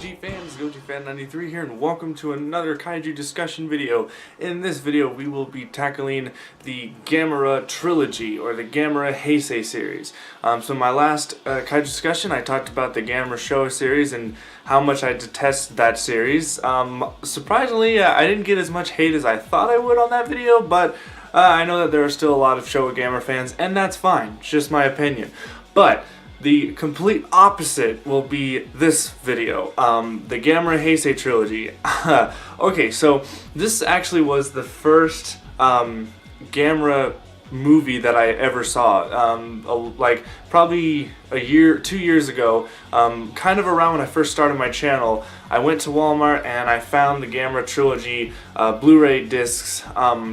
KG fans, GoToFan93 here, and welcome to another Kaiju discussion video. In this video, we will be tackling the Gamera trilogy, or the Gamera Heisei series. So in my last Kaiju discussion, I talked about the Gamera Showa series and how much I detest that series. Surprisingly, I didn't get as much hate as I thought I would on that video, but I know that there are still a lot of Showa Gamera fans, and that's fine. It's just my opinion. But the complete opposite will be this video, the Gamera Heisei trilogy. Okay, so this actually was the first Gamera movie that I ever saw, like probably 2 years ago, kind of around when I first started my channel. I went to Walmart and I found the Gamera trilogy Blu-ray discs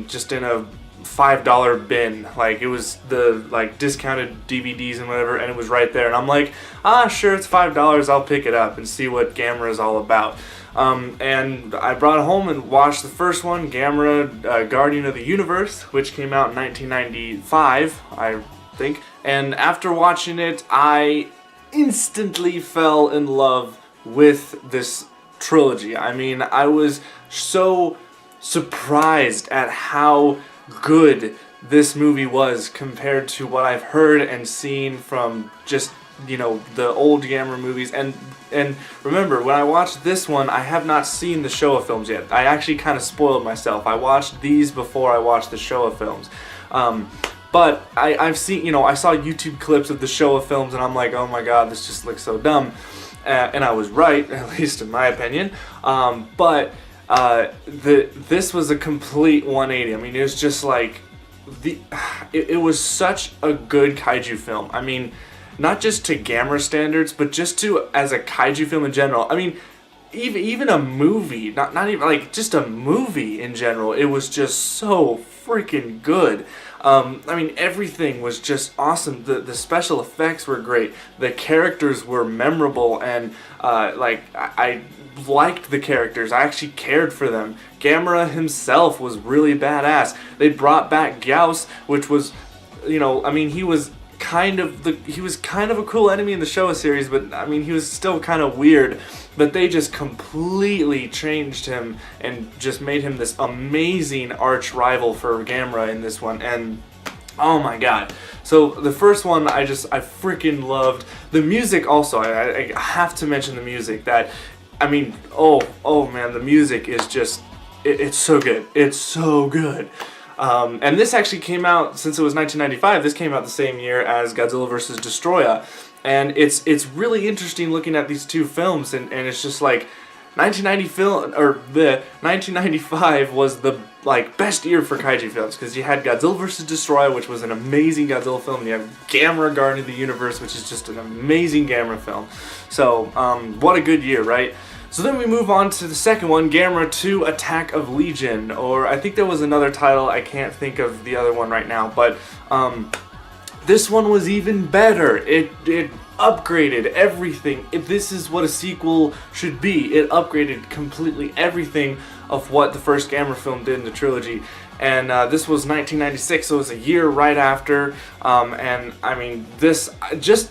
just in a $5 bin. Like, it was the discounted DVDs and whatever, and it was right there, and I'm like, sure, it's $5, I'll pick it up and see what Gamera is all about. And I brought it home and watched the first one, Gamera Guardian of the Universe, which came out in 1995, I think. And after watching it, I instantly fell in love with this trilogy. I mean, I was so surprised at how good this movie was compared to what I've heard and seen from just, you know, the old Gamera movies. And remember, when I watched this one, I have not seen the Showa films yet. I actually kind of spoiled myself. I watched these before I watched the Showa films. But I've seen, you know, I saw YouTube clips of the Showa films and I'm like, oh my god, this just looks so dumb. And I was right, at least in my opinion. This was a complete 180. I mean, it was just like, it was such a good kaiju film. I mean, not just to Gamera standards, but just as a kaiju film in general. I mean, even a movie, not even like just a movie in general, it was just so freaking good. I mean, everything was just awesome. The special effects were great. The characters were memorable, and I liked the characters. I actually cared for them. Gamera himself was really badass. They brought back Gyaos, which was, you know, I mean, he was kind of a cool enemy in the Showa series, but I mean, he was still kind of weird. But they just completely changed him and just made him this amazing arch rival for Gamera in this one. And oh my god. So the first one, I freaking loved. The music also, I have to mention the music. That, I mean, oh man, the music is just, it's so good. It's so good. And this actually came out, since it was 1995, this came out the same year as Godzilla vs. Destroya. And it's really interesting looking at these two films, and it's just like, 1995 was the best year for kaiju films, because you had Godzilla vs. Destroya, which was an amazing Godzilla film, and you have Gamera Guardian of the Universe, which is just an amazing Gamera film. So, what a good year, right? So then we move on to the second one, Gamera 2 Attack of Legion, or I think there was another title, I can't think of the other one right now, but this one was even better. It upgraded everything. This is what a sequel should be. It upgraded completely everything of what the first Gamera film did in the trilogy. And this was 1996, so it was a year right after. And I mean, this just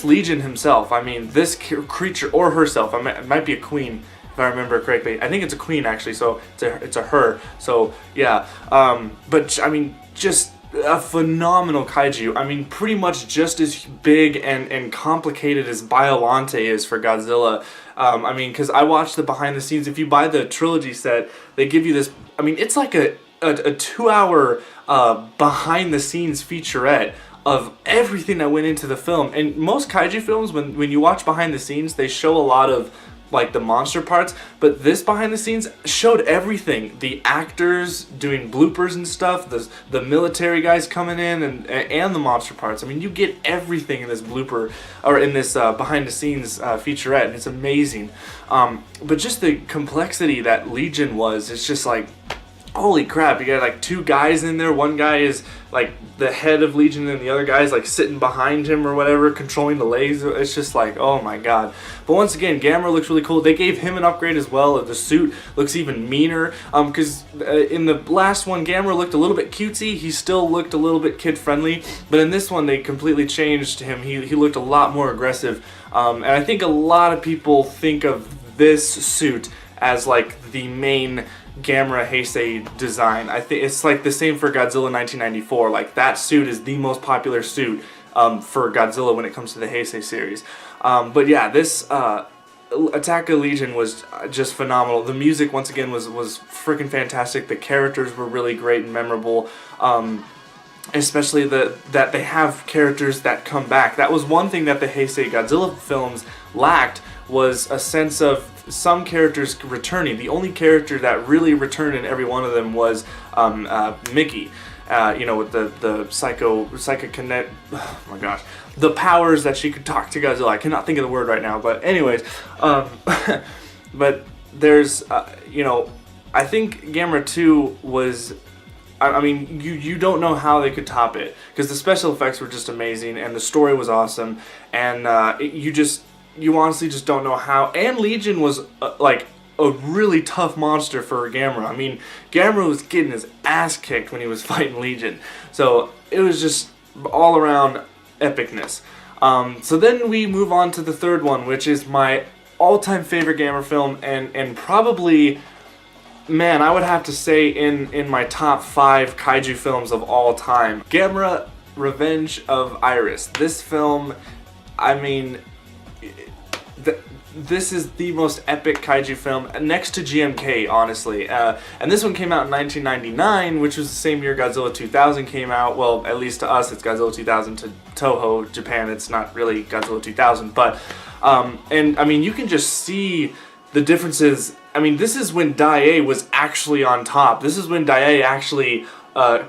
Legion himself. I mean, this creature, or herself. It might be a queen, if I remember correctly. I think it's a queen actually. So it's a her. So yeah. But I mean, just a phenomenal kaiju. I mean, pretty much just as big and complicated as Biollante is for Godzilla. I mean, because I watched the behind the scenes. If you buy the trilogy set, they give you this, I mean, it's like a 2-hour behind the scenes featurette of everything that went into the film. And most kaiju films, when you watch behind the scenes, they show a lot of like the monster parts, but this behind the scenes showed everything. The actors doing bloopers and stuff, the military guys coming in, and the monster parts. I mean, you get everything in this blooper, or in this behind the scenes featurette, and it's amazing. But just the complexity that Legion was, it's just like, holy crap, you got like two guys in there. One guy is like the head of Legion and the other guy is like sitting behind him or whatever, controlling the legs. It's just like, oh my god. But once again, Gamera looks really cool. They gave him an upgrade as well. The suit looks even meaner, because in the last one Gamera looked a little bit cutesy. He still looked a little bit kid friendly, but in this one they completely changed him. He looked a lot more aggressive, and I think a lot of people think of this suit as like the main Gamera Heisei design. I think it's like the same for Godzilla 1994. Like that suit is the most popular suit for Godzilla when it comes to the Heisei series. But yeah, this Attack of Legion was just phenomenal. The music once again was freaking fantastic. The characters were really great and memorable. Especially that they have characters that come back. That was one thing that the Heisei Godzilla films lacked, was a sense of some characters returning. The only character that really returned in every one of them was Mickey. You know, with the psychokinetic, oh my gosh, the powers that she could talk to Godzilla. I cannot think of the word right now, but anyways, but there's, you know, I think Gamera 2 was, I mean, you don't know how they could top it, because the special effects were just amazing, and the story was awesome, and you honestly just don't know how. And Legion was like a really tough monster for Gamera. I mean, Gamera was getting his ass kicked when he was fighting Legion, so it was just all around epicness. So then we move on to the third one, which is my all-time favorite Gamera film, and probably, man, I would have to say in my top 5 kaiju films of all time. Gamera Revenge of Iris. This film, I mean, this is the most epic kaiju film next to GMK, honestly. And this one came out in 1999, which was the same year Godzilla 2000 came out. Well, at least to us, it's Godzilla 2000. To Toho, Japan, it's not really Godzilla 2000. But, and I mean, you can just see the differences. I mean, this is when Dai was actually on top. This is when Dai actually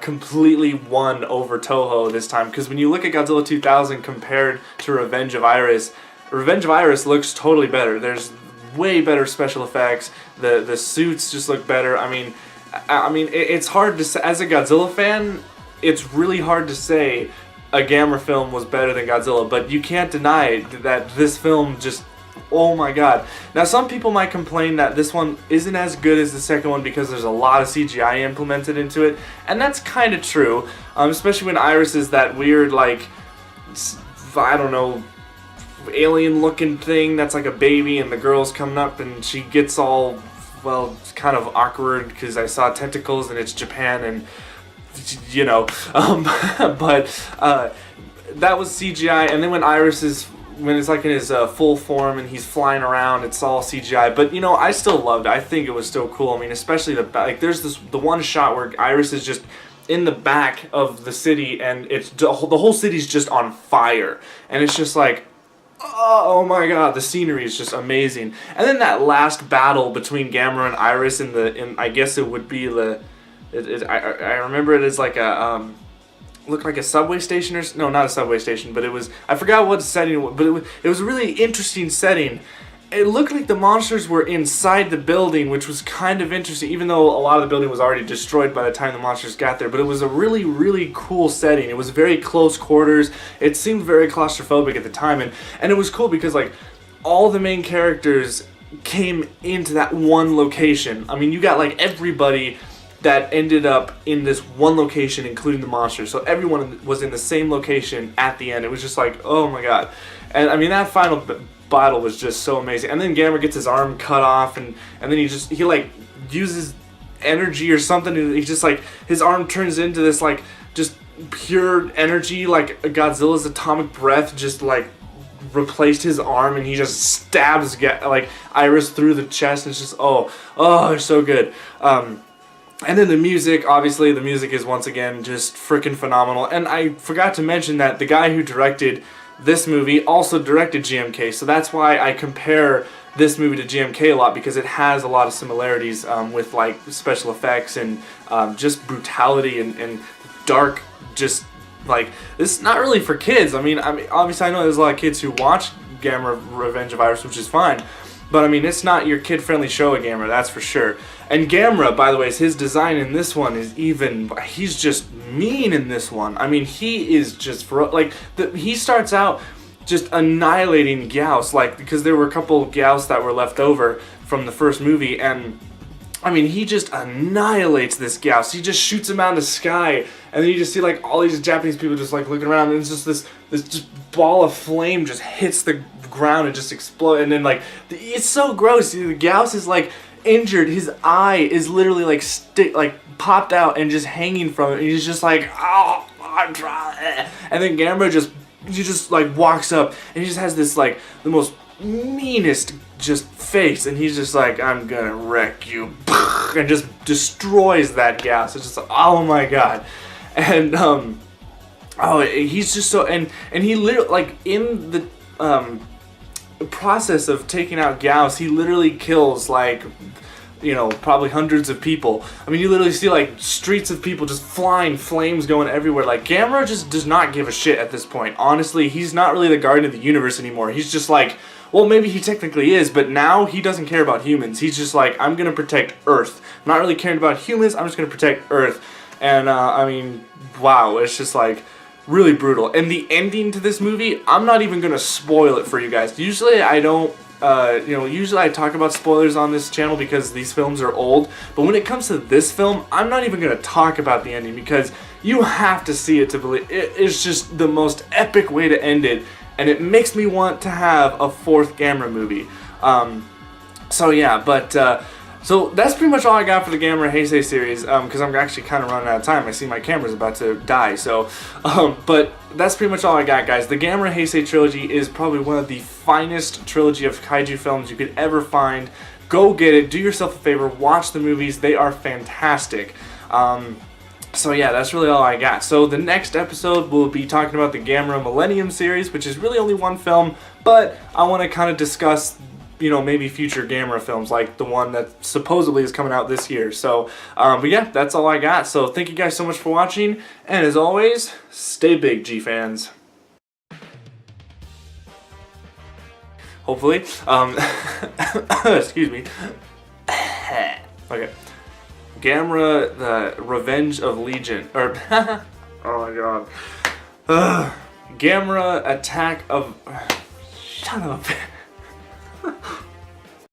completely won over Toho this time. Because when you look at Godzilla 2000 compared to Revenge of Iris looks totally better. There's way better special effects. The suits just look better. I mean, it's hard to say, as a Godzilla fan, it's really hard to say a Gamera film was better than Godzilla, but you can't deny that this film just, oh my god. Now some people might complain that this one isn't as good as the second one because there's a lot of CGI implemented into it, and that's kind of true, especially when Iris is that weird, like, I don't know, alien looking thing that's like a baby, and the girl's coming up and she gets all, well, it's kind of awkward because I saw tentacles and it's Japan, and you know, but that was CGI. And then when Iris is, when it's like in his full form and he's flying around, it's all CGI. But you know, I still loved it. I think it was still cool. I mean, especially like there's the one shot where Iris is just in the back of the city and it's the whole city's just on fire, and it's just like, oh my god, the scenery is just amazing. And then that last battle between Gamera and Iris in I guess it would be I remember it as like a looked like a subway station, or no, not a subway station, but it was, I forgot what setting, but it was a really interesting setting. It looked like the monsters were inside the building, which was kind of interesting, even though a lot of the building was already destroyed by the time the monsters got there. But it was a really, really cool setting. It was very close quarters. It seemed very claustrophobic at the time, and it was cool because like all the main characters came into that one location. I mean, you got like everybody that ended up in this one location, including the monsters. So everyone was in the same location at the end. It was just like, oh my god. And I mean, that final battle was just so amazing. And then Gamera gets his arm cut off, and then he like uses energy or something, and he just like, his arm turns into this like just pure energy, like Godzilla's atomic breath just like replaced his arm, and he just stabs like Iris through the chest, and it's just oh it's so good. And then the music, obviously the music is once again just freaking phenomenal. And I forgot to mention that the guy who directed this movie also directed GMK, so that's why I compare this movie to GMK a lot, because it has a lot of similarities with like special effects and just brutality and dark, just like, this is not really for kids. I mean obviously I know there's a lot of kids who watch Gamera Revenge of Iris, which is fine, But I mean, it's not your kid-friendly show of Gamera, that's for sure. And Gamera, by the way, his design in this one is even, he's just mean in this one. I mean, he is just, like, he starts out just annihilating Gyaos, like, because there were a couple Gyaos that were left over from the first movie, and I mean, he just annihilates this Gyaos. He just shoots him out of the sky, and then you just see like all these Japanese people just like looking around, and it's just this just ball of flame just hits the ground and just explodes, and then like it's so gross. The Gyaos is like injured. His eye is literally like popped out and just hanging from it. And he's just like, oh, I'm trying. And then Gamera just like walks up, and he just has this like the most meanest just face, and he's just like, I'm gonna wreck you, and just destroys that Gyaos. It's just like, oh my god. And oh, he's just so, and he literally, like, in the process of taking out Gyaos, he literally kills like, you know, probably hundreds of people. I mean, you literally see like streets of people just flying, flames going everywhere. Like, Gamera just does not give a shit at this point. Honestly, he's not really the guardian of the universe anymore. He's just like, well, maybe he technically is, but now he doesn't care about humans. He's just like, I'm gonna protect Earth. I'm not really caring about humans, I'm just gonna protect Earth. And I mean, wow, it's just like really brutal. And the ending to this movie, I'm not even gonna spoil it for you guys. Usually I don't, you know, usually I talk about spoilers on this channel because these films are old, but when it comes to this film, I'm not even gonna talk about the ending because you have to see it to believe. It is just the most epic way to end it. And it makes me want to have a fourth Gamera movie. So yeah, but so that's pretty much all I got for the Gamera Heisei series, because I'm actually kind of running out of time. I see my camera's about to die, so but that's pretty much all I got, guys. The Gamera Heisei trilogy is probably one of the finest trilogy of kaiju films you could ever find. Go get it, do yourself a favor, watch the movies, they are fantastic. So yeah, that's really all I got. So the next episode we'll be talking about the Gamera Millennium series, which is really only one film, but I want to kind of discuss, you know, maybe future Gamera films, like the one that supposedly is coming out this year. So, but yeah, that's all I got. So thank you guys so much for watching, and as always, stay big, G-fans. Hopefully. Excuse me. Okay. Gamera, the Revenge of Legion, or oh my god, Gamera Attack of, shut up.